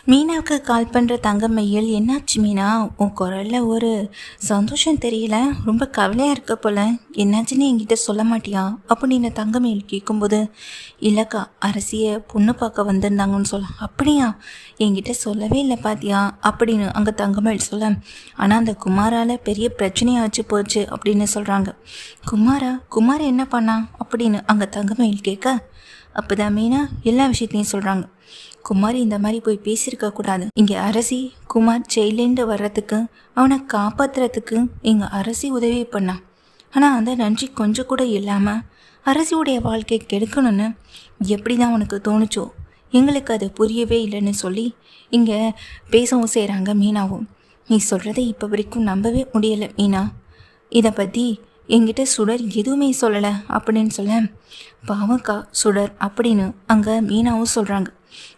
மீனாவுக்கு கால் பண்ணுற தங்கமயில், என்னாச்சு மீனா? உன் குரலில் ஒரு சந்தோஷம் தெரியல, ரொம்ப கவலையாக இருக்க போல. என்னாச்சுன்னு என்கிட்ட சொல்ல மாட்டியா அப்படின்னு தங்கமயில் கேட்கும்போது, இல்லைக்கா, அரசியை பொண்ணு பார்க்க வந்திருந்தாங்கன்னு சொல்ல. அப்படியா? என்கிட்ட சொல்லவே இல்லை பாத்தியா அப்படின்னு அங்கே தங்கமயில் சொல்ல. ஆனால் அந்த குமாரால் பெரிய பிரச்சனையாச்சு போச்சு அப்படின்னு சொல்கிறாங்க. குமார் என்ன பண்ணா அப்படின்னு அங்கே தங்கமயில் கேட்க, அப்போ தான் மீனா எல்லா விஷயத்தையும் சொல்கிறாங்க. குமார் இந்த மாதிரி போய் பேசியிருக்க கூடாது. இங்கே அரசி குமார் ஜெயிலேருந்து வர்றதுக்கு, அவனை காப்பாற்றுறதுக்கு எங்கள் அரசி உதவி பண்ணான். ஆனால் அந்த நன்றி கொஞ்சம் கூட இல்லாமல் அரசியுடைய வாழ்க்கை கெடுக்கணும்னு எப்படி தான் உனக்கு தோணுச்சோ, எங்களுக்கு அது புரியவே இல்லைன்னு சொல்லி இங்கே பேசவும் செய்கிறாங்க மீனாவும். நீ சொல்கிறத இப்போ வரைக்கும் நம்பவே முடியலை மீனா. இதை பற்றி என்கிட்ட சுடர் எதுவுமே சொல்லலை அப்படின்னு சொல்ல, பாவக்கா சுடர் அப்படின்னு அங்கே மீனாவும் சொல்கிறாங்க.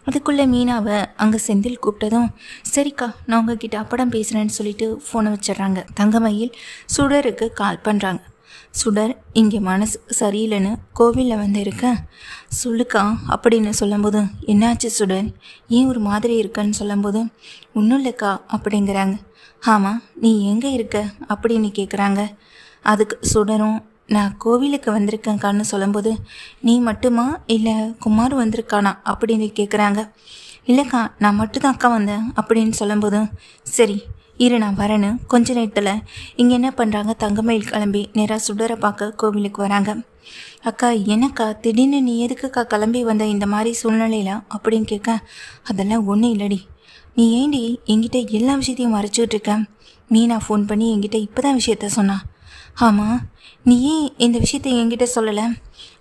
அதுக்குள்ளே மீனாவை அங்கே செந்தில் கூப்பிட்டதும், சரிக்கா, நான் உங்ககிட்ட அப்படம் பேசுகிறேன்னு சொல்லிட்டு ஃபோனை வச்சிட்றாங்க. தங்கமயில் சுடருக்கு கால் பண்ணுறாங்க. சுடர் இங்கே மனசு சரியில்லைன்னு கோவிலில் வந்து இருக்க, சொல்லுக்கா அப்படின்னு சொல்லும்போது, என்னாச்சு சுடர், ஏன் ஒரு மாதிரி இருக்கன்னு சொல்லும்போது, ஒன்றும் இல்லைக்கா அப்படிங்கிறாங்க. ஆமாம், நீ எங்கே இருக்க அப்படின்னு கேட்குறாங்க. அதுக்கு சுடரும், நான் கோவிலுக்கு வந்திருக்கேன்க்கான்னு சொல்லும்போது, நீ மட்டுமா இல்லை குமார் வந்திருக்கானா அப்படின்னு கேட்குறாங்க. இல்லைக்கா, நான் மட்டும்தான் அக்கா வந்தேன் அப்படின்னு சொல்லும்போது, சரி இரு நான் வரேன்னு கொஞ்ச நேரத்தில் இங்கே என்ன பண்ணுறாங்க, தங்கமயில் கிளம்பி நேராக சுடரை பார்க்க கோவிலுக்கு வராங்க. அக்கா, என்னக்கா திடீர்னு நீ எதுக்குக்கா கிளம்பி வந்த இந்த மாதிரி சூழ்நிலையில அப்படின்னு கேட்க, அதெல்லாம் ஒன்றும் இல்லடி, நீ ஏண்டி என்கிட்ட எல்லா விஷயத்தையும் மறைச்சிக்கிட்டு இருக்க? மீனா ஃபோன் பண்ணி என்கிட்ட இப்போ தான் விஷயத்த சொன்னா. ஆமாம், நீ ஏன் இந்த விஷயத்தை என்கிட்ட சொல்லலை?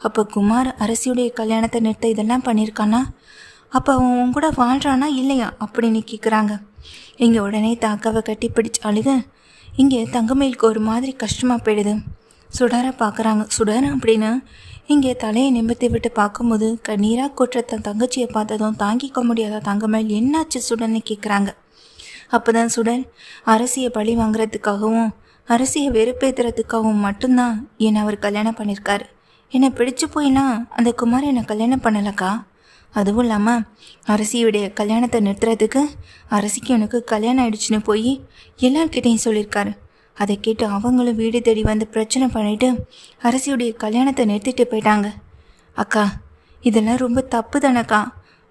அப்போ குமார் அரசியுடைய கல்யாணத்தை நிறுத்த இதெல்லாம் பண்ணியிருக்கானா? அப்போ அவன் உன் கூட வாழ்கிறானா இல்லையா அப்படின்னு கேட்குறாங்க. இங்கே உடனே தாக்காவை கட்டி பிடிச்சி அழுக. இங்கே தங்கமயிலுக்கு ஒரு மாதிரி கஷ்டமாக போயிடுது. சுடரை பார்க்குறாங்க. சுடர் அப்படின்னு இங்கே தலையை நிமிர்த்தி விட்டு பார்க்கும்போது கண்ணீராக கொட்டுற தன் தங்கச்சியை பார்த்ததும் தாங்கிக்க முடியாத தங்கமயில், என்னாச்சு சுடர்னு கேட்குறாங்க. அப்போ தான் சுடர், அரசியை பழி வாங்குறதுக்காகவும் அரசியை வெறுப்பேற்றுறதுக்காகவும் மட்டும்தான் என்னை அவர் கல்யாணம் பண்ணியிருக்காரு. என்னை பிடிச்சு போயினா அந்த குமார் என்னை கல்யாணம் பண்ணலக்கா. அதுவும் இல்லாமல் அரசியுடைய கல்யாணத்தை நிறுத்துறதுக்கு அரசிக்கு எனக்கு கல்யாணம் ஆயிடுச்சுன்னு போய் எல்லார்கிட்டையும் சொல்லியிருக்காரு. அதை கேட்டு அவங்களும் வீடு தேடி வந்து பிரச்சனை பண்ணிட்டு அரசியுடைய கல்யாணத்தை நிறுத்திட்டு போயிட்டாங்க. அக்கா, இதெல்லாம் ரொம்ப தப்பு தானக்கா.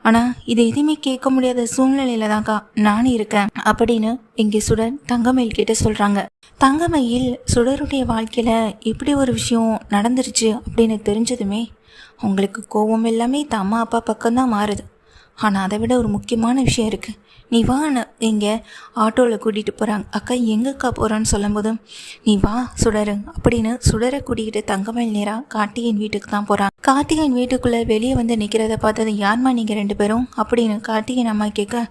ஆனால் இது எதுவுமே கேட்க முடியாத சூழ்நிலையில தான்க்கா நான் இருக்கேன் அப்படின்னு இங்கே சுடர் தங்கமயில் கிட்ட சொல்கிறாங்க. தங்கமயில் சுடருடைய வாழ்க்கையில் இப்படி ஒரு விஷயம் நடந்துருச்சு அப்படின்னு தெரிஞ்சதுமே அவங்களுக்கு கோபம் எல்லாமே அம்மா அப்பா பக்கம்தான் மாறுது. ஆனால் அதை விட ஒரு முக்கியமான விஷயம் இருக்குது. நீ வா, இங்கே ஆட்டோவில் கூட்டிகிட்டு போகிறாங்க. அக்கா, எங்கக்கா போகிறான்னு சொல்லும்போது, நீ வா சுடரு அப்படின்னு சுடரை கூட்டிகிட்டு தங்கமயில் நேராக கார்த்திகேயன் வீட்டுக்கு தான் போகிறாங்க. கார்த்திகேயன் வீட்டுக்குள்ளே வெளியே வந்து நிற்கிறத பார்த்தது, யார்மா நீங்கள் ரெண்டு பேரும் அப்படின்னு கார்த்திகேயன் அம்மா கேட்க,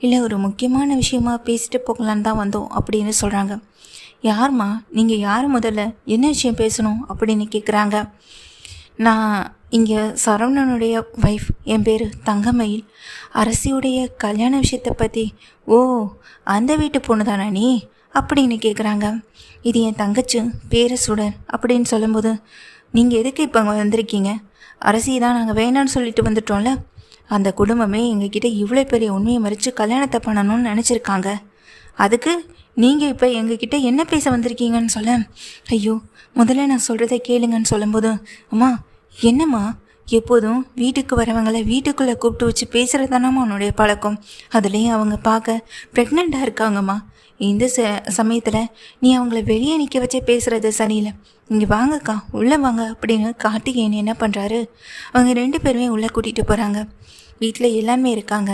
இல்லை ஒரு முக்கியமான விஷயமா பேசிட்டு போகலான்னு தான் வந்தோம் அப்படின்னு சொல்கிறாங்க. யார்மா நீங்கள், யார் முதல்ல என்ன விஷயம் பேசணும் அப்படின்னு கேட்குறாங்க. நான் இங்கே சரவணனுடைய ஒய்ஃப், என் பேர் தங்கமயில், அரசியுடைய கல்யாண விஷயத்தை பற்றி. ஓ, அந்த வீட்டு பொண்ணு தானே நீ அப்படின்னு கேட்குறாங்க. இது என் தங்கச்சி, பேர் சுடர் அப்படின்னு சொல்லும்போது, நீங்கள் எதுக்கு இப்போ அங்கே வந்திருக்கீங்க? அரசியை தான் நாங்கள் வேணான்னு சொல்லிட்டு வந்துட்டோம்ல. அந்த குடும்பமே எங்ககிட்ட இவ்வளோ பெரிய உண்மையை மறித்து கல்யாணத்தை பண்ணணும்னு நினச்சிருக்காங்க. அதுக்கு நீங்கள் இப்போ எங்ககிட்ட என்ன பேச வந்திருக்கீங்கன்னு சொல்ல, ஐயோ முதல்ல நான் சொல்கிறத கேளுங்கன்னு சொல்லும்போது, அம்மா என்னம்மா, எப்போதும் வீட்டுக்கு வரவங்களை வீட்டுக்குள்ளே கூப்பிட்டு வச்சு பேசுகிறது தானம்மா உன்னுடைய பழக்கம். அதுலேயும் அவங்க பார்க்க ப்ரெக்னெண்ட்டாக இருக்காங்கம்மா. இந்த சமயத்தில் நீ அவங்கள வெளியே நிற்க வச்சே பேசுகிறது சரியில்லை. இங்கே வாங்கக்கா, உள்ளே வாங்க அப்படின்னு கார்த்திகேயன் என்ன பண்ணுறாரு, அவங்க ரெண்டு பேருமே உள்ளே கூட்டிகிட்டு போகிறாங்க. வீட்டில் எல்லாமே இருக்காங்க.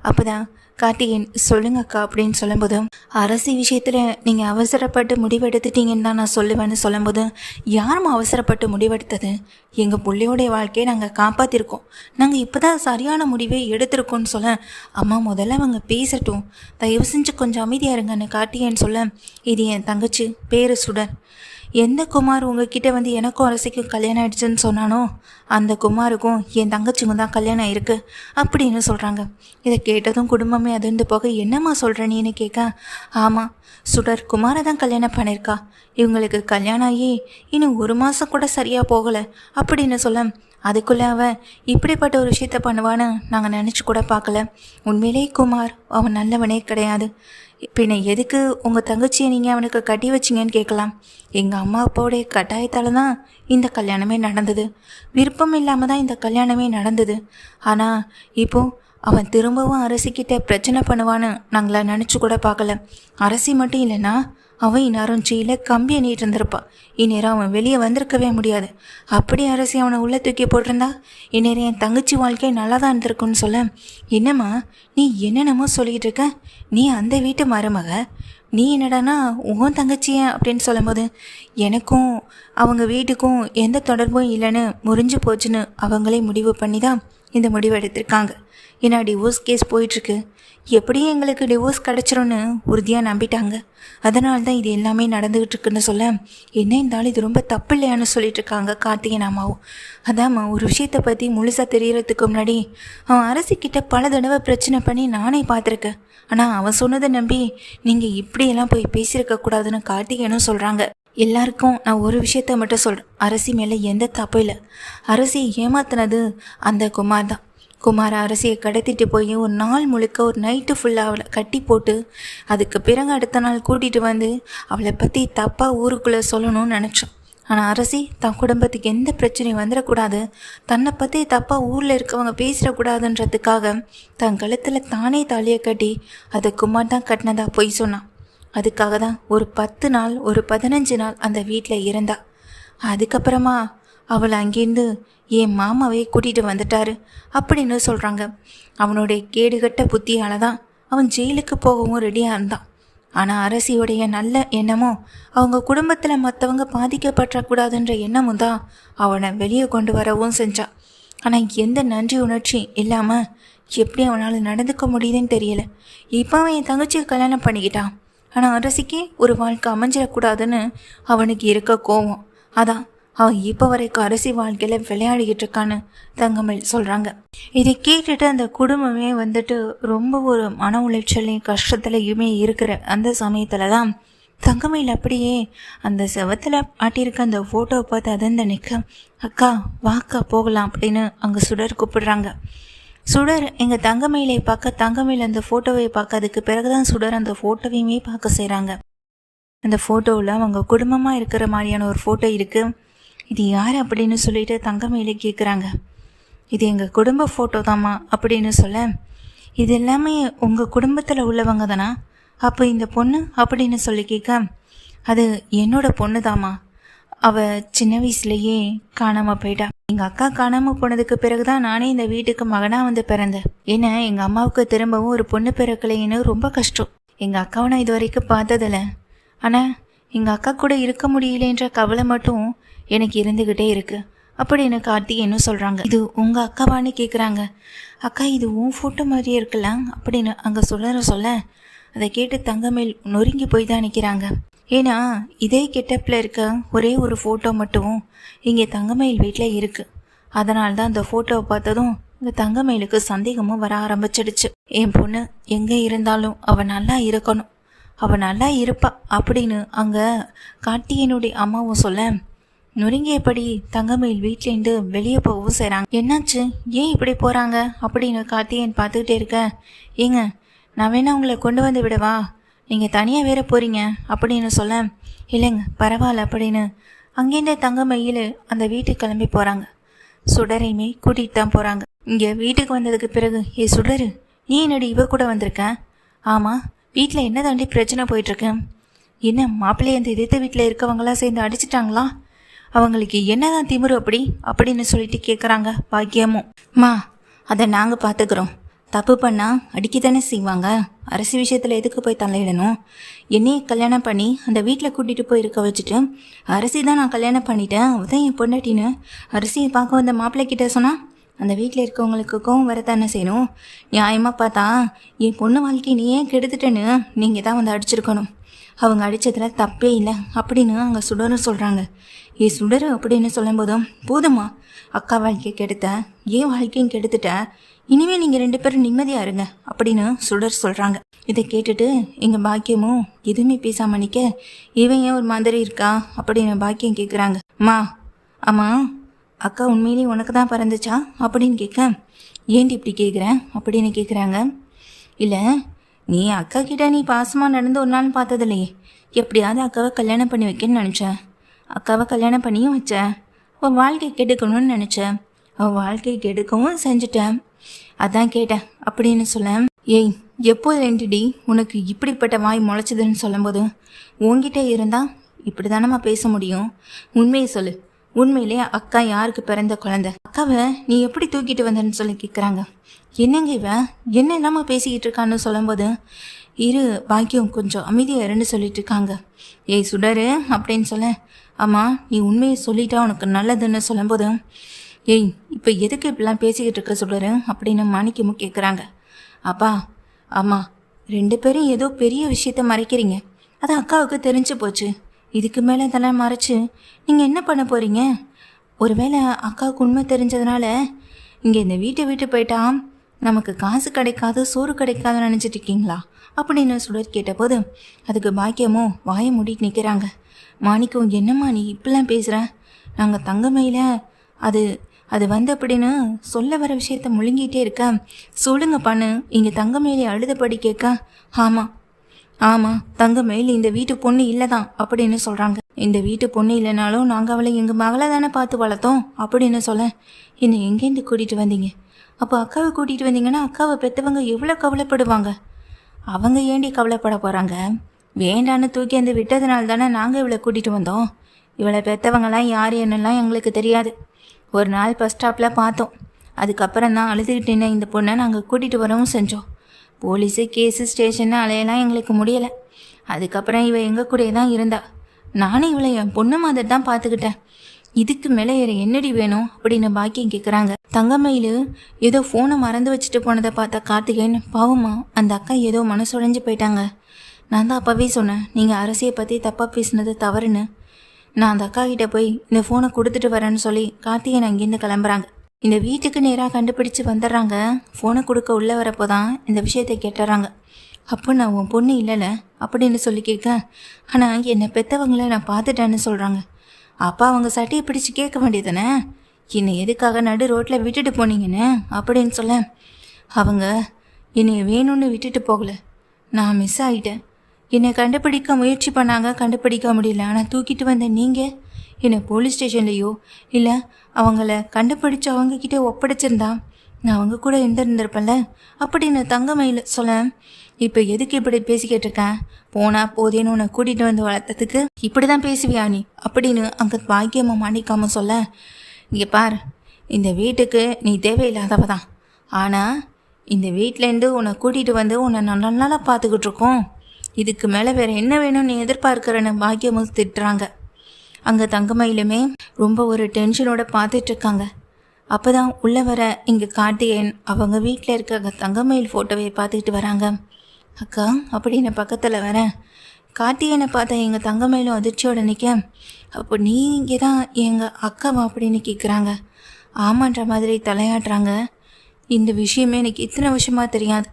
அப்போ தான் கார்த்திகேயன், சொல்லுங்கக்கா அப்படின்னு சொல்லும்போது, அரசி விஷயத்தில் நீங்கள் அவசரப்பட்டு முடிவெடுத்துட்டீங்கன்னு தான் நான் சொல்லுவேன்னு சொல்லும்போது, யாரும் அவசரப்பட்டு முடிவெடுத்தது? எங்கள் பிள்ளையோடைய வாழ்க்கையை நாங்கள் காப்பாற்றிருக்கோம். நாங்கள் இப்போ தான் சரியான முடிவை எடுத்திருக்கோன்னு சொல்ல, அம்மா முதல்ல அவங்க பேசட்டும், தயவு செஞ்சு கொஞ்சம் அமைதியாக இருங்கன்னு கார்த்திகேயன் சொல்ல, இது என் தங்கச்சி, பேர் சுடர். எந்த குமார் உங்ககிட்ட வந்து எனக்கும் அரசிக்கும் கல்யாணம் ஆயிடுச்சுன்னு சொன்னானோ அந்த குமாருக்கும் என் தங்கச்சிக்கும் தான் கல்யாணம் ஆயிருக்கு அப்படின்னு சொல்கிறாங்க. இதை கேட்டதும் குடும்பமே அதிர்ந்து போக, என்னம்மா சொல்கிற நீன்னு கேட்க, ஆமாம், சுடர் குமாரை தான் கல்யாணம் பண்ணியிருக்கா. இவங்களுக்கு கல்யாணம் ஆகி இன்னும் 1 மாதம் கூட சரியாக போகலை அப்படின்னு சொல்ல, அதுக்குள்ளே அவன் இப்படிப்பட்ட ஒரு விஷயத்த பண்ணுவான்னு நாங்கள் நினச்சி கூட பார்க்கல. உண்மையிலேயே குமார் அவன் நல்லவனே கிடையாது. பின்ன எதுக்கு உங்கள் தங்கச்சியை நீங்கள் அவனுக்கு கட்டி வச்சிங்கன்னு கேட்கலாம். எங்கள் அம்மா அப்பாவுடைய கட்டாயத்தால் தான் இந்த கல்யாணமே நடந்தது. விருப்பம் இல்லாமல் தான் இந்த கல்யாணமே நடந்தது. ஆனால் இப்போது அவன் திரும்பவும் அரசிக்கிட்ட பிரச்சனை பண்ணுவான்னு நாங்களா நினச்சி கூட பார்க்கல. அரசி மட்டும் இல்லைன்னா அவன் இந்நேரம் ஜெயில கம்பி எண்ணிட்டு இருந்திருப்பான். இந்நேரம் அவன் வெளியே வந்திருக்கவே முடியாது. அப்படி அரசி அவனை உள்ளே தூக்கி போட்டிருந்தா இந்நேரம் என் தங்கச்சி வாழ்க்கை நல்லா தான் இருந்திருக்குன்னு சொல்ல, என்னம்மா நீ என்னென்னமோ சொல்லிகிட்டு இருக்க, நீ அந்த வீட்டு மருமக, நீ என்னடானா உன் தங்கச்சிய அப்படின்னு சொல்லும்போது எனக்கும் அவங்க வீட்டுக்கும் எந்த தொடர்பும் இல்லைன்னு முறிஞ்சு போச்சுன்னு அவங்களே முடிவு பண்ணி தான் இந்த முடிவு எடுத்திருக்காங்க. ஏன்னா டிவோர்ஸ் கேஸ் போயிட்டுருக்கு, எப்படியும் எங்களுக்கு டிவோர்ஸ் கிடச்சிரும்னு உறுதியாக நம்பிட்டாங்க. அதனால தான் இது எல்லாமே நடந்துக்கிட்டு இருக்குன்னு சொல்ல, என்ன இருந்தாலும் இது ரொம்ப தப்பு இல்லையான்னு சொல்லிட்டு இருக்காங்க கார்த்திகேயன் அம்மாவும். அதாம்மா ஒரு விஷயத்தை பற்றி முழுசாக தெரியறதுக்கு முன்னாடி அவன் அரசிக்கிட்ட பல தடவை பிரச்சனை பண்ணி நானே பார்த்துருக்கேன். ஆனால் அவன் சொன்னதை நம்பி நீங்கள் இப்படியெல்லாம் போய் பேசியிருக்கக்கூடாதுன்னு கார்த்திகேயனும் சொல்கிறாங்க. எல்லாருக்கும் நான் ஒரு விஷயத்த மட்டும் சொல்கிறேன், அரசி மேலே எந்த தப்பும் இல்லை. அரசியை ஏமாத்தினது அந்த குமார் தான். குமார அரசியை கடத்திட்டு போய் ஒரு நாள் முழுக்க ஒரு நைட்டு ஃபுல்லாக அவளை கட்டி போட்டு அதுக்கு பிறகு அடுத்த நாள் கூட்டிகிட்டு வந்து அவளை பற்றி தப்பாக ஊருக்குள்ளே சொல்லணும்னு நினச்சோம். ஆனால் அரசி தன் குடும்பத்துக்கு எந்த பிரச்சனையும் வந்துடக்கூடாது, தன்னை பற்றி தப்பாக ஊரில் இருக்கவங்க பேசிடக்கூடாதுன்றதுக்காக தன் கழுத்தில் தானே தாலியை கட்டி அதை குமார் தான் கட்டினதா பொய் சொன்னான். அதுக்காக தான் ஒரு 10 நாள் ஒரு 15 நாள் அந்த வீட்டில் இருந்தா. அதுக்கப்புறமா அவளை அங்கேருந்து என் மாமாவே கூட்டிகிட்டு வந்துட்டாரு அப்படின்னு சொல்கிறாங்க. அவனுடைய கேடுகட்ட புத்தியால் தான் அவன் ஜெயிலுக்கு போகவும் ரெடியாக இருந்தான். ஆனால் அரசியோடைய நல்ல எண்ணமும் அவங்க குடும்பத்தில் மற்றவங்க பாதிக்கப்படக்கூடாதுன்ற எண்ணமும் தான் அவனை வெளியே கொண்டு வரவும் செஞ்சான். ஆனால் எந்த நன்றி உணர்ச்சி இல்லாமல் எப்படி அவனால் நடந்துக்க முடியுதுன்னு தெரியல. இப்போ அவன் என் தங்கச்சியை கல்யாணம் பண்ணிக்கிட்டான். ஆனால் அரசிக்கு ஒரு வாழ்க்கை அமைஞ்சிடக்கூடாதுன்னு அவனுக்கு இருக்க கோவம். அதான் அவன் இப்போ வரைக்கும் அரசி வாழ்க்கையில் விளையாடிக்கிட்டு இருக்கான்னு தங்கமயில் சொல்கிறாங்க. இதை கேட்டுட்டு அந்த குடும்பமே வந்துட்டு ரொம்ப ஒரு மன உளைச்சலையும் கஷ்டத்துலையுமே இருக்கிற அந்த சமயத்தில் தான் தங்கமயில் அப்படியே அந்த செவத்தில் ஆட்டியிருக்க அந்த ஃபோட்டோவை பார்த்து அதந்த நிற்க, அக்கா வாக்கா போகலாம் அப்படின்னு அங்கே சுடர் கூப்பிடுறாங்க. சுடர் எங்கள் தங்கமயிலை பார்க்க, தங்கமயில் அந்த ஃபோட்டோவை பார்க்க, அதுக்கு பிறகு தான் சுடர் அந்த ஃபோட்டோவையுமே பார்க்க செய்கிறாங்க. அந்த ஃபோட்டோவில் அவங்க குடும்பமாக இருக்கிற மாதிரியான ஒரு ஃபோட்டோ இருக்குது. இது யார் அப்படின்னு சொல்லிட்டு தங்கமயிலே கேட்குறாங்க. இது எங்கள் குடும்ப ஃபோட்டோ தாம்மா அப்படின்னு சொல்ல, இது எல்லாமே உங்கள் குடும்பத்தில் உள்ளவங்க தானா? அப்போ இந்த பொண்ணு அப்படின்னு சொல்லி கேட்க, அது என்னோட பொண்ணு தாம்மா, அவள் சின்ன வயசுலேயே காணாமல் போயிட்டா. எங்கள் அக்கா காணாமல் போனதுக்கு பிறகு தான் நானே இந்த வீட்டுக்கு மகனாக வந்து பிறந்தேன். ஏன்னா எங்கள் அம்மாவுக்கு திரும்பவும் ஒரு பொண்ணு பிறக்கலைன்னு ரொம்ப கஷ்டம். எங்கள் அக்காவை நான் இது வரைக்கும் பார்த்ததில்ல. ஆனால் எங்கள் அக்கா கூட இருக்க முடியலன்ற கவலை மட்டும் எனக்கு இருந்துக்கிட்டே இருக்குது அப்படின்னு கார்த்திகேயனும் சொல்கிறாங்க. இது உங்கள் அக்காவான்னு கேட்குறாங்க. அக்கா இது உன் ஃபோட்டோ மாதிரியே இருக்கலாம் அப்படின்னு அங்கே சொல்ல அதை கேட்டு தங்கமேல் நொறுங்கி போய் தான் நிற்கிறாங்க. ஏன்னா இதே கெட்டப்பில் இருக்க ஒரே ஒரு ஃபோட்டோ மட்டும் இங்கே தங்கமயில் வீட்டில் இருக்குது. அதனால தான் அந்த ஃபோட்டோவை பார்த்ததும் இங்கே தங்கமயிலுக்கு சந்தேகமும் வர ஆரம்பிச்சிடுச்சு. என் பொண்ணு எங்கே இருந்தாலும் அவள் நல்லா இருக்கணும், அவள் நல்லா இருப்பா அப்படின்னு அங்கே கார்த்திகேயனுடைய அம்மாவும் சொல்ல, நொறுங்கியபடி தங்கமயில் வீட்டிலேருந்து வெளியே போகவும் செய்கிறாங்க. என்னாச்சு, ஏன் இப்படி போகிறாங்க அப்படின்னு கார்த்திகேயன் பார்த்துக்கிட்டே இருக்க, ஏங்க நான் வேணா உங்களை கொண்டு வந்து விடவா, நீங்கள் தனியாக வேற போகிறீங்க அப்படின்னு சொல்ல, இல்லைங்க பரவாயில்ல அப்படின்னு அங்கேருந்து தங்கமயில் அந்த வீட்டுக்கு கிளம்பி போகிறாங்க. சுடரையுமே கூட்டிகிட்டு தான் போகிறாங்க. இங்கே வீட்டுக்கு வந்ததுக்கு பிறகு, ஏ சுடரு நீ என்னடி இவ கூட வந்திருக்க? ஆமாம், வீட்டில் என்ன தாண்டி பிரச்சனை போயிட்டுருக்கு? என்ன மாப்பிள்ளைய அந்த எதிர்த்த வீட்டில் இருக்கவங்களாம் சேர்ந்து அடிச்சிட்டாங்களா? அவங்களுக்கு என்னதான் திமிரு அப்படி அப்படின்னு சொல்லிட்டு கேட்குறாங்க பாக்கியமும். மா அதை நாங்கள் பார்த்துக்குறோம், தப்பு பண்ணால் அடிக்க தானே செய்வாங்க, அரசு விஷயத்தில் எதுக்கு போய் தலையிடணும்? என்னையே கல்யாணம் பண்ணி அந்த வீட்டில் கூட்டிகிட்டு போய் இருக்க வச்சுட்டு அரசி தான் நான் கல்யாணம் பண்ணிட்டேன், அவதான் என் பொண்டாட்டின்னு அரசியை பார்க்க வந்த மாப்பிள்ளைக்கிட்ட சொன்னால் அந்த வீட்டில் இருக்கவங்களுக்கு கோவம் வரத்தானே செய்யணும். நியாயமாக பார்த்தா என் பொண்ணு வாழ்க்கையை நீ ஏன் கெடுத்துட்டேன்னு நீங்கள் தான் வந்து அடிச்சிருக்கணும், அவங்க அடித்ததில் தப்பே இல்லை அப்படின்னு அங்கே சுடரும் சொல்கிறாங்க. ஏ சுடரு அப்படின்னு சொல்லும் போதும், போதுமா அக்கா வாழ்க்கையை கெடுத்த, ஏன் வாழ்க்கையும் கெடுத்துட்ட, இனிமேல் நீங்கள் 2 பேரும் நிம்மதியாக இருங்க அப்படின்னு சுடர் சொல்கிறாங்க. இதை கேட்டுட்டு எங்கள் பாக்கியமும் எதுவுமே பேசாமல் நிற்க, இவன் ஏன் ஒரு மாதிரி இருக்கா அப்படின்னு பாக்கியம் கேட்குறாங்க. அம்மா ஆமாம் அக்கா உண்மையிலேயே உனக்கு தான் பிறந்துச்சா அப்படின்னு கேட்க, ஏன்டி இப்படி கேட்குறேன் அப்படின்னு கேட்குறாங்க. இல்லை, நீ அக்கா கிட்ட நீ பாசமாக நடந்து ஒரு நாள் பார்த்ததில்லையே, எப்படியாவது அக்காவை கல்யாணம் பண்ணி வைக்கணும்னு நினச்சேன். அக்காவை கல்யாணம் பண்ணியும் வச்சேன். அவள் வாழ்க்கை கெடுக்கணும்னு நினச்சேன். அவள் வாழ்க்கை கெடுக்கவும் செஞ்சுட்டேன். அதான் கேட்டேன் அப்படின்னு சொல்ல, ஏய் எப்போது ரெண்டுடி உனக்கு இப்படிப்பட்ட வாய் முளைச்சதுன்னு சொல்லும்போது, உன்கிட்ட இருந்தால் இப்படி தானம்மா பேச முடியும். உண்மையை சொல்லு, உண்மையிலே அக்கா யாருக்கு பிறந்த குழந்தை? அக்காவை நீ எப்படி தூக்கிட்டு வந்தன்னு சொல்லி கேட்குறாங்க. என்னங்க இவன் என்ன இல்லாமல் பேசிக்கிட்டு இருக்கான்னு சொல்லும்போது, இரு பாக்கியம் கொஞ்சம் அமைதியாக இருன்னு சொல்லிட்டு இருக்காங்க. ஏய் சுடரு அப்படின்னு சொல்ல, ஆமாம் நீ உண்மையை சொல்லிட்டா உனக்கு நல்லதுன்னு சொல்லும்போது, ஏய் இப்போ எதுக்கு இப்படிலாம் பேசிக்கிட்டு இருக்க சுடரு அப்படின்னு மாணிக்கமும் கேட்குறாங்க. அப்பா ஆமாம், 2 பேரும் ஏதோ பெரிய விஷயத்த மறைக்கிறீங்க, அது அக்காவுக்கு தெரிஞ்சு போச்சு. இதுக்கு மேலே இதெல்லாம் மறைச்சு நீங்கள் என்ன பண்ண போகிறீங்க? ஒருவேளை அக்காவுக்கு உண்மை தெரிஞ்சதுனால இங்கே இந்த வீட்டை விட்டு போயிட்டா நமக்கு காசு கிடைக்காது சோறு கிடைக்காதுன்னு நினச்சிட்டு இருக்கீங்களா அப்படின்னு சுடர் கேட்டபோது, அதுக்கு பாக்கியமோ வாயை மூடிட்டு நிற்கிறாங்க. மாணிக்கம், என்னம்மா நீ இப்படிலாம் பேசுகிற? நாங்கள் தங்கமையில் அது அது வந்து அப்படின்னு சொல்ல வர விஷயத்த முழுங்கிட்டே இருக்க, சொல்லுங்கப்பான்னு இங்கே தங்கமயிலே அழுதபடி கேட்க, ஆமாம் தங்கமயில் இந்த வீட்டு பொண்ணு இல்லை தான் அப்படின்னு சொல்கிறாங்க. இந்த வீட்டு பொண்ணு இல்லைனாலும் நாங்கள் அவளை எங்கள் மகளை தானே பார்த்து வளர்த்தோம் அப்படின்னு சொல்ல, என்னை எங்கேருந்து கூட்டிகிட்டு வந்தீங்க? அப்போ அக்காவை கூட்டிகிட்டு வந்தீங்கன்னா அக்காவை பெற்றவங்க எவ்வளோ கவலைப்படுவாங்க? அவங்க ஏண்டி கவலைப்பட போகிறாங்க? வேண்டான்னு தூக்கி அந்த விட்டதுனால தானே நாங்கள் இவளை கூட்டிகிட்டு வந்தோம். இவளை பெற்றவங்களாம் யார் என்னெல்லாம் எங்களுக்கு தெரியாது. ஒரு நாள் பஸ் ஸ்டாப்பில் பார்த்தோம். அதுக்கப்புறம் தான் அழுதுகிட்டேன்னு இந்த பொண்ணை நாங்கள் கூட்டிகிட்டு வரவும் செஞ்சோம். போலீஸு கேஸு ஸ்டேஷன்னு அலையெல்லாம் எங்களுக்கு முடியலை. அதுக்கப்புறம் இவள் எங்கள் கூடயே தான் இருந்தா. நானும் இவளை என் பொண்ணு மாதிரி தான் பார்த்துக்கிட்டேன். இதுக்கு மேலே வேறு என்னடி வேணும் அப்படின்னு பாக்கியம் கேட்குறாங்க. தங்கமயில் ஏதோ ஃபோனை மறந்து வச்சுட்டு போனதை பார்த்தா கார்த்திகேயன், பாவமா அந்த அக்கா ஏதோ மனசுடைஞ்சு போயிட்டாங்க. நான் தான் அப்போவே சொன்னேன், நீங்கள் அரசியை பற்றி தப்பாக பேசினது தவறுன்னு. நான் அந்த அக்கா கிட்டே போய் இந்த ஃபோனை கொடுத்துட்டு வரேன்னு சொல்லி கார்த்திகேயன் அங்கேருந்து கிளம்புறாங்க. இந்த வீட்டுக்கு நேராக கண்டுபிடிச்சு வந்துடுறாங்க. ஃபோனை கொடுக்க உள்ளே வரப்போ தான் இந்த விஷயத்தை கேட்டுறாங்க. அப்போ நான் உன் பொண்ணு இல்லைல்ல அப்படின்னு சொல்லி கேட்க, ஆனால் என்னை பெற்றவங்கள நான் பார்த்துட்டேன்னு சொல்கிறாங்க. அப்பா அவங்க சட்டையை பிடிச்சி கேட்க வேண்டியதானே, என்னை எதுக்காக நடு ரோட்டில் விட்டுட்டு போனீங்கன்னு அப்படின்னு சொல்ல, அவங்க என்னை வேணும்னு விட்டுட்டு போகலை, நான் மிஸ் ஆகிட்டேன். என்னை கண்டுபிடிக்க முயற்சி பண்ணாங்க, கண்டுபிடிக்க முடியல. ஆனால் தூக்கிட்டு வந்த நீங்கள் என்னை போலீஸ் ஸ்டேஷன்லேயோ இல்லை அவங்கள கண்டுபிடிச்சி அவங்கக்கிட்ட ஒப்படைச்சிருந்தா நான் அவங்க கூட இருந்திருப்பேன்ல அப்படின்னு தங்கமயில் சொல்ல, இப்போ எதுக்கு இப்படி பேசிக்கிட்டு இருக்கேன்? போனால் போதேன்னு உன்னை கூட்டிகிட்டு வந்து வளர்த்ததுக்கு இப்படி தான் பேசுவியா நீ அப்படின்னு அங்கே பாக்கியமாக மாணிக்காமல் சொல்ல, இங்கே பார், இந்த வீட்டுக்கு நீ தேவையில்லாதவ தான். ஆனால் இந்த வீட்டிலேருந்து உன்னை கூட்டிகிட்டு வந்து உன்னை நல்லா பார்த்துக்கிட்டு இருக்கோம். இதுக்கு மேலே வேறு என்ன வேணும்னு நீ எதிர்பார்க்குறேன்னு பாக்கியமும் திட்டுறாங்க. அங்கே தங்கமயிலுமே ரொம்ப ஒரு டென்ஷனோட பார்த்துட்ருக்காங்க. அப்போ தான் உள்ளே வர இங்கே கார்த்திகேயன் அவங்க வீட்டில் இருக்க தங்கமயில் ஃபோட்டோவை பார்த்துக்கிட்டு வராங்க. அக்கா அப்படின்னு பக்கத்தில் வரேன். கார்த்திகேயனை பார்த்தா எங்கள் தங்கமயிலும் அதிர்ச்சியோட நிற்க, அப்போ நீங்கள் தான் எங்கள் அக்காவா அப்படின்னு கேட்குறாங்க. ஆமான்ற மாதிரி தலையாட்டுறாங்க. இந்த விஷயமே எனக்கு இத்தனை விஷயமாக தெரியாது.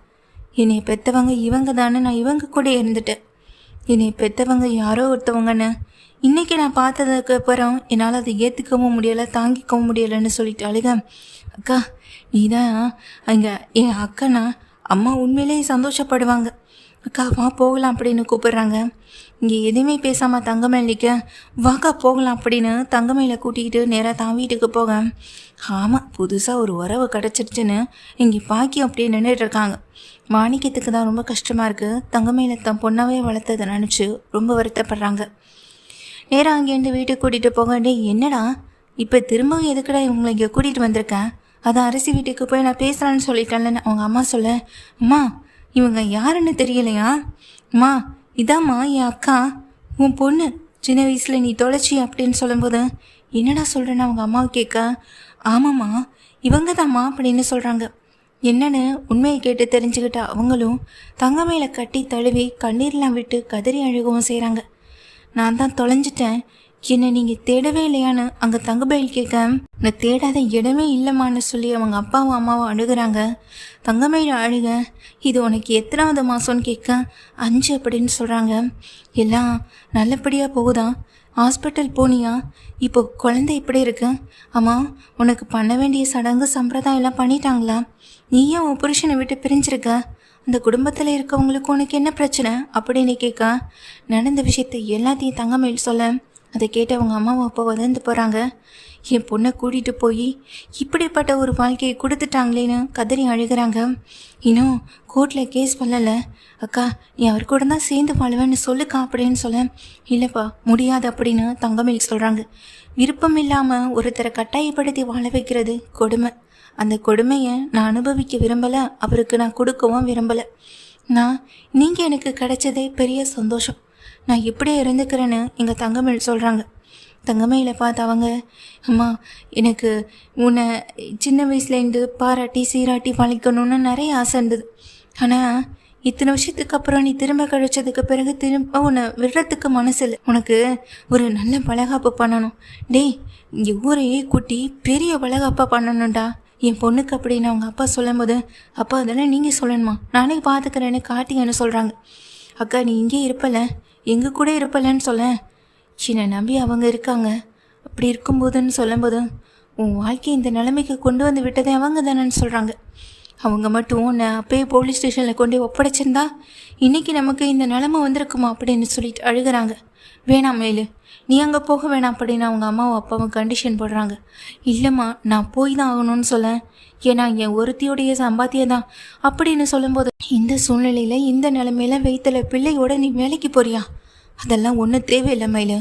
என்னை பெற்றவங்க இவங்க தானே, நான் இவங்க கூட இருந்துட்டேன். என்னை பெற்றவங்க யாரோ ஒருத்தவங்கன்னு இன்றைக்கி நான் பார்த்ததுக்கு அப்புறம் என்னால் அதை ஏற்றுக்கவும் முடியலை, தாங்கிக்கவும் முடியலைன்னு சொல்லிட்டு அழுக. அக்கா நீ தான் அங்கே என் அக்கனா அம்மா உண்மையிலேயே சந்தோஷப்படுவாங்க. அக்கா வா போகலாம் அப்படின்னு கூப்பிடுறாங்க. இங்கே எதுவுமே பேசாமல் தங்கமயில் நிற்க, வாக்கா போகலாம் அப்படின்னு தங்கமயில கூட்டிக்கிட்டு நேராக தான் வீட்டுக்கு போக, ஆமாம் புதுசாக ஒரு உறவு கிடச்சிருச்சுன்னு இங்கே பாக்கியம் அப்படியே நின்றுட்டு இருக்காங்க. மாணிக்கத்துக்கு தான் ரொம்ப கஷ்டமாக இருக்குது. தங்கமயில தன் பொண்ணாவே வளர்த்ததை நினச்சி ரொம்ப வருத்தப்படுறாங்க. நேராக அங்கேருந்து வீட்டுக்கு கூட்டிகிட்டு போக, டே என்னடா இப்போ திரும்பவும் எதுக்குடா இவங்களை இங்கே கூட்டிகிட்டு வந்திருக்கேன்? அதான் அரிசி வீட்டுக்கு போய் நான் பேசலான்னு சொல்லிட்டேன்ல அவங்க அம்மா சொல்ல, அம்மா இவங்க யாருன்னு தெரியலையா? அம்மா இதாம்மா என் அக்கா, உன் பொண்ணு, சின்ன வயசில் நீ தொலைச்சி அப்படின்னு சொல்லும்போது என்னடா சொல்கிறேன்னு அவங்க அம்மாவை கேட்க, ஆமாம்மா இவங்க தாம்மா அப்படின்னு சொல்கிறாங்க. என்னன்னு உண்மையை கேட்டு தெரிஞ்சுக்கிட்ட அவங்களும் தங்கமயில கட்டி தழுவி கண்ணீர்லாம் விட்டு கதறி அழுகவும் செய்கிறாங்க. நான் தான் தொலைஞ்சிட்டேன், என்னை நீங்கள் தேடவே இல்லையான்னு அங்கே தங்கமயில் கேட்க, நான் தேடாத இடமே இல்லைம்மான்னு சொல்லி அவங்க அப்பாவும் அம்மாவும் அழுகிறாங்க. தங்கமயில் அழுக, இது உனக்கு எத்தனாவது மாதம்னு கேட்க 5 அப்படின்னு சொல்கிறாங்க. எல்லாம் நல்லபடியாக போகுதா? ஹாஸ்பிட்டல் போனியா? இப்போ குழந்தை எப்படி இருக்கு? அம்மா, உனக்கு பண்ண வேண்டிய சடங்கு சம்பிரதாயம் எல்லாம் பண்ணிட்டாங்களா? நீ ஏன் உன் புருஷனை விட்டு பிரிஞ்சிருக்க? அந்த குடும்பத்தில் இருக்கவங்களுக்கு உனக்கு என்ன பிரச்சனை அப்படின்னு கேட்க, நடந்த விஷயத்தை எல்லாத்தையும் தங்கமயில் சொல்ல, அதை கேட்டு அவங்க அம்மாவும் அப்பா வதந்து போகிறாங்க. என் பொண்ணை கூட்டிகிட்டு போய் இப்படிப்பட்ட ஒரு வாழ்க்கையை கொடுத்துட்டாங்களேன்னு கதறி அழுகிறாங்க. இன்னும் கோர்ட்டில் கேஸ் பண்ணலை. அக்கா, நீ அவர் கூட தான் சேர்ந்து வாழுவேன்னு சொல்லுக்கா அப்படின்னு சொல்ல, இல்லைப்பா முடியாது அப்படின்னு தங்கமயில் சொல்கிறாங்க. விருப்பம் இல்லாமல் ஒருத்தரை கட்டாயப்படுத்தி வாழ வைக்கிறது கொடுமை. அந்த கொடுமையை நான் அனுபவிக்க விரும்பலை, அவருக்கு நான் கொடுக்கவும் விரும்பலை. நீங்கள் எனக்கு கிடைச்சதே பெரிய சந்தோஷம். நான் எப்படியே இருந்துக்கிறேன்னு எங்கள் தங்கமயில் சொல்கிறாங்க. தங்கமயிலை பார்த்து அவங்க, அம்மா, எனக்கு உன்னை சின்ன வயசுலேருந்து பாராட்டி சீராட்டி வளைக்கணும்னு நிறைய ஆசை இருந்தது. ஆனால் இத்தனை வருஷத்துக்கு அப்புறம் நீ திரும்ப கழிச்சதுக்கு பிறகு திரும்ப உன்னை விடுறதுக்கு மனசு இல்லை. உனக்கு ஒரு நல்ல வளகாப்பு பண்ணணும். டேய், இங்கே ஊரையே கூட்டி பெரிய வளகாப்பாக பண்ணணும்டா என் பொண்ணுக்கு அப்படின்னு அவங்க அப்பா சொல்லும் போது, அப்பா அதெல்லாம் நீங்கள் சொல்லணுமா, நானே பார்த்துக்கிறேன்னு காட்டிங்கன்னு சொல்கிறாங்க. அக்கா, நீ இங்கே இருப்பல, எங்கள் கூட இருப்பலன்னு சொல்ல, என்னை நம்பி அவங்க இருக்காங்க. அப்படி இருக்கும்போதுன்னு சொல்லும்போது, உன் வாழ்க்கையை இந்த நிலைமைக்கு கொண்டு வந்து விட்டதே அவங்க தானேன்னு சொல்கிறாங்க. அவங்க மட்டும் உன்னை அப்பயே போலீஸ் ஸ்டேஷனில் கொண்டு ஒப்படைச்சிருந்தா இன்றைக்கி நமக்கு இந்த நிலைமை வந்திருக்குமா அப்படின்னு சொல்லிட்டு அழுகிறாங்க. வேணாம் மேலு, நீ அங்கே போக வேணாம் அப்படின்னு அவங்க அம்மாவும் அப்பாவும் கண்டிஷன் போடுறாங்க. இல்லைம்மா, நான் போய் தான் ஆகணும்னு சொல்ல, ஏன்னா என் ஒருத்தியோடைய சம்பாத்தியம் தான் அப்படின்னு சொல்லும்போது, இந்த சூழ்நிலையில் இந்த நிலைமையில வயிற்றுல பிள்ளையோட நீ வேலைக்கு போறியா? அதெல்லாம் ஒன்றும் தேவையில்லை மயிலு.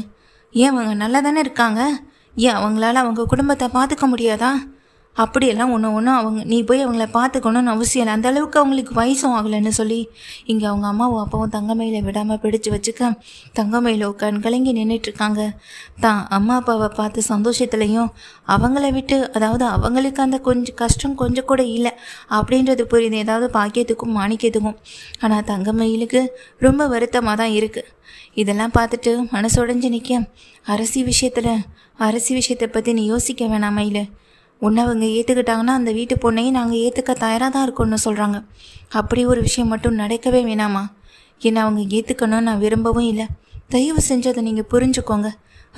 ஏன் அவங்க நல்லா தானே இருக்காங்க? ஏன் அவங்களால அவங்க குடும்பத்தை பார்த்துக்க முடியாதா? அப்படியெல்லாம் ஒன்று நீ போய் அவங்கள பார்த்துக்கணும்னு அவசியம் இல்லை. அந்தளவுக்கு அவங்களுக்கு வயசும் ஆகலைன்னு சொல்லி இங்கே அவங்க அம்மாவும் அப்பாவும் தங்கமயிலை விடாமல் பிடிச்சி வச்சுக்க, தங்கமயிலோ கண்கலங்கி நின்றுட்டுருக்காங்க. தான் அம்மா அப்பாவை பார்த்து சந்தோஷத்துலேயும் அவங்கள விட்டு, அதாவது அவங்களுக்கு அந்த கொஞ்சம் கஷ்டம் கொஞ்சம் கூட இல்லை அப்படின்றது புரியுது, ஏதாவது பாக்கியத்துக்கும் மாணிக்கத்துக்கும். ஆனால் தங்கமயிலுக்கு ரொம்ப வருத்தமாக தான் இருக்குது. இதெல்லாம் பார்த்துட்டு மனசு உடைஞ்சு நிற்க, அரசி விஷயத்தை பற்றி நீ யோசிக்க வேணாம் மயிலு. உன்னை அவங்க ஏற்றுக்கிட்டாங்கன்னா அந்த வீட்டு பொண்ணையும் நாங்கள் ஏற்றுக்க தயாராக தான் இருக்கோன்னு சொல்கிறாங்க. அப்படி ஒரு விஷயம் மட்டும் நடக்கவே வேணாமா? என்னை அவங்க ஏற்றுக்கணும்னு நான் விரும்பவும் இல்லை. தயவு செஞ்சு அதை நீங்கள் புரிஞ்சுக்கோங்க.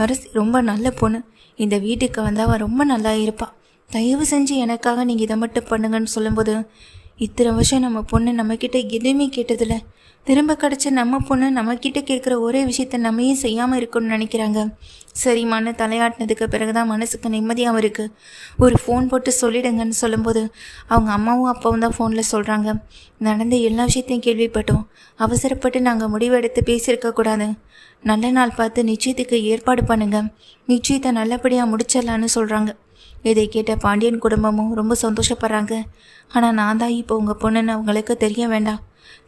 அரசி ரொம்ப நல்ல பொண்ணு, இந்த வீட்டுக்கு வந்தால் அவள் ரொம்ப நல்லா இருப்பாள். தயவு செஞ்சு எனக்காக நீங்கள் இதை மட்டும் பண்ணுங்கன்னு சொல்லும்போது, இத்தனை வருஷம் நம்ம பொண்ணு நம்மக்கிட்ட எதுவுமே கேட்டதில்லை. திரும்ப கிடச்ச நம்ம பொண்ணு நம்மக்கிட்ட கேட்குற ஒரே விஷயத்த நம்மையே செய்யாமல் இருக்கணும்னு நினைக்கிறாங்க. சரிம்மான்னு தலையாட்டினதுக்கு பிறகு தான் மனசுக்கு நிம்மதியாகவும் இருக்குது. ஒரு ஃபோன் போட்டு சொல்லிடுங்கன்னு சொல்லும்போது அவங்க அம்மாவும் அப்பாவும் தான் ஃபோனில் சொல்கிறாங்க. நடந்த எல்லா விஷயத்தையும் கேள்விப்பட்டோம். அவசரப்பட்டு நாங்கள் முடிவெடுத்து பேசியிருக்கக்கூடாது. நல்ல நாள் பார்த்து நிச்சயத்துக்கு ஏற்பாடு பண்ணுங்க. நிச்சயத்தை நல்லபடியாக முடிச்சிடலான்னு சொல்கிறாங்க. இதை கேட்ட பாண்டியன் குடும்பமும் ரொம்ப சந்தோஷப்படுறாங்க. ஆனால் நான் தான் இப்போ உங்கள் பொண்ணுன்னு அவங்களுக்கு தெரிய வேண்டாம்.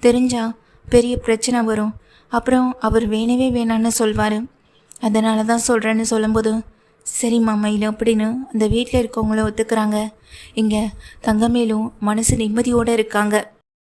தெரிஞ்சா பெரிய பிரச்சனை வரும். அப்புறம் அவர் வேணவே வேணான்னு சொல்வார். அதனால தான் சொல்கிறேன்னு சொல்லும்போது, சரி மாமையில் அப்படின்னு அந்த வீட்டில் இருக்கவங்களும் ஒத்துக்கிறாங்க. இங்கே தங்கமேலும் மனசு நிம்மதியோடு இருக்காங்க.